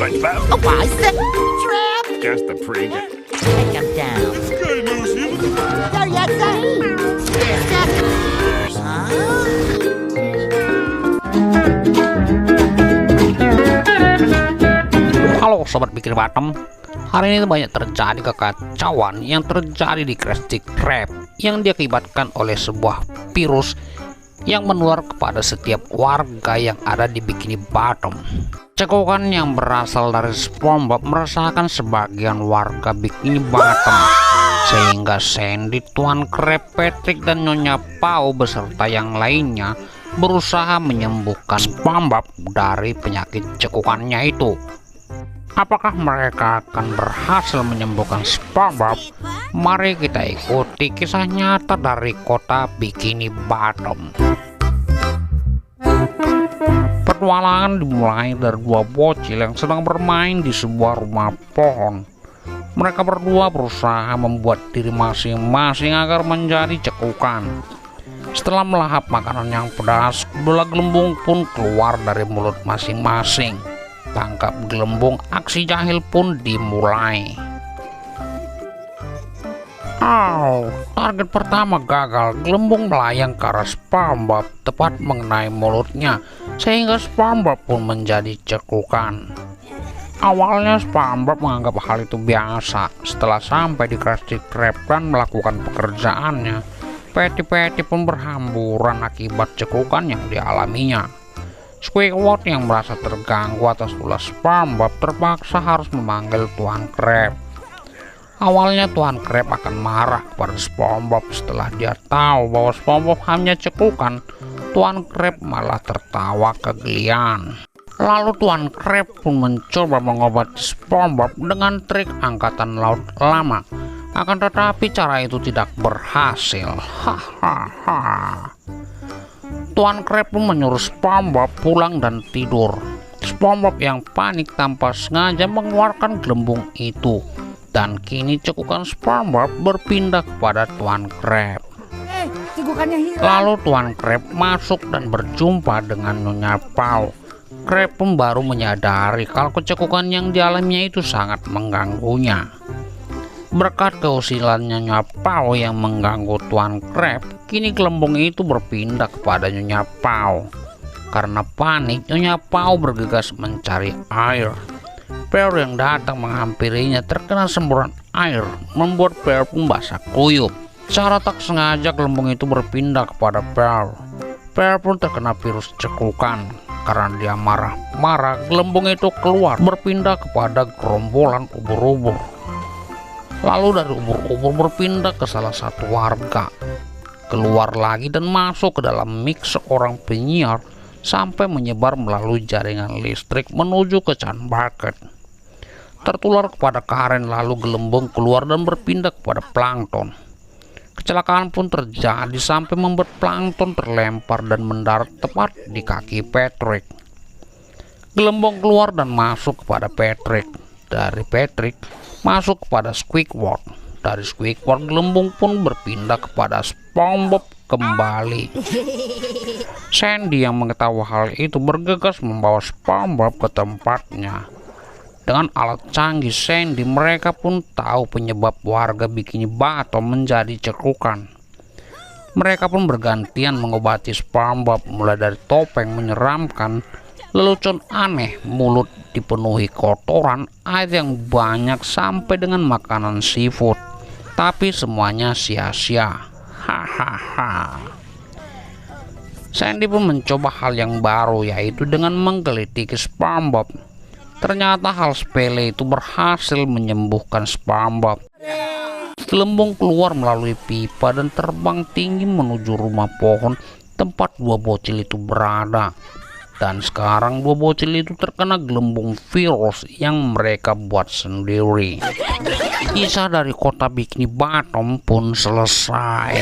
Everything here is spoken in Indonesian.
SpongeBob. Oh, I said trap. Just a prig. Take him down. Guy knows him. There you Halo sobat Bikin Bottom. Hari ini banyak terjadi kekacauan yang terjadi di Krusty Krab yang diakibatkan oleh sebuah virus yang menular kepada setiap warga yang ada di Bikini Bottom. Cekukan yang berasal dari SpongeBob meresahkan sebagian warga Bikini Bottom, sehingga Sandy, Tuan Krab, Patrick, dan Nyonya Pau beserta yang lainnya berusaha menyembuhkan SpongeBob dari penyakit cekukannya itu. Apakah mereka akan berhasil menyembuhkan SpongeBob? Mari kita ikuti kisah nyata dari kota Bikini Bottom. Petualangan dimulai dari dua bocil yang sedang bermain di sebuah rumah pohon. Mereka berdua berusaha membuat diri masing-masing agar menjadi cekukan. Setelah melahap makanan yang pedas, bola gelembung pun keluar dari mulut masing-masing. Tangkap gelembung, aksi jahil pun dimulai. Target pertama gagal. Gelembung melayang ke arah SpongeBob, tepat mengenai mulutnya, sehingga SpongeBob pun menjadi cekukan. Awalnya SpongeBob menganggap hal itu biasa. Setelah sampai di Krusty Krab dan melakukan pekerjaannya, Patty pun berhamburan akibat cekukan yang dialaminya. Squidward yang merasa terganggu atas ulah SpongeBob terpaksa harus memanggil Tuan Krab. Awalnya Tuan Krab akan marah kepada SpongeBob setelah dia tahu bahwa SpongeBob hanya cekukan. Tuan Krab malah tertawa kegelian. Lalu Tuan Krab pun mencoba mengobati SpongeBob dengan trik angkatan laut lama. Akan tetapi cara itu tidak berhasil. Tuan Krab pun menyuruh SpongeBob pulang dan tidur. SpongeBob yang panik tanpa sengaja mengeluarkan gelembung itu, dan kini cekukan SpongeBob berpindah kepada Tuan Krab. Cegukannya hilang. Lalu Tuan Krab masuk dan berjumpa dengan Nyonya Pau. Krab pun baru menyadari kalau kecekukan yang dialaminya itu sangat mengganggunya. Berkat keusilan Nyonya Pau yang mengganggu Tuan Krab, kini gelembung itu berpindah kepada Nyonya Pau. Karena panik, Nyonya Pau bergegas mencari air. Pear yang datang menghampirinya terkena semburan air, membuat Pear pun basah kuyup. Secara tak sengaja gelembung itu berpindah kepada Pear. Pear pun terkena virus cekukan. Karena dia marah-marah, gelembung itu keluar berpindah kepada gerombolan ubur-ubur. Lalu dari ubur-ubur berpindah ke salah satu warga, keluar lagi dan masuk ke dalam mic seorang penyiar sampai menyebar melalui jaringan listrik menuju ke Chan Bucket. Tertular kepada Karen, lalu gelembung keluar dan berpindah kepada Plankton. Kecelakaan pun terjadi sampai membuat Plankton terlempar dan mendarat tepat di kaki Patrick. Gelembung keluar dan masuk kepada Patrick. Dari Patrick masuk kepada Squidward. Dari Squidward gelembung pun berpindah kepada SpongeBob kembali. Sandy yang mengetahui hal itu bergegas membawa SpongeBob ke tempatnya. Dengan alat canggih Sandy, mereka pun tahu penyebab warga Bikini Bottom menjadi cekukan. Mereka pun bergantian mengobati SpongeBob, mulai dari topeng menyeramkan, lelucon aneh, mulut dipenuhi kotoran, air yang banyak, sampai dengan makanan seafood. Tapi semuanya sia-sia. Hahaha. Sandy pun mencoba hal yang baru, yaitu dengan menggelitiki SpongeBob. Ternyata hal sepele itu berhasil menyembuhkan SpongeBob. Gelembung keluar melalui pipa dan terbang tinggi menuju rumah pohon tempat dua bocil itu berada. Dan sekarang dua bocil itu terkena gelembung virus yang mereka buat sendiri. Kisah dari kota Bikini Bottom pun selesai.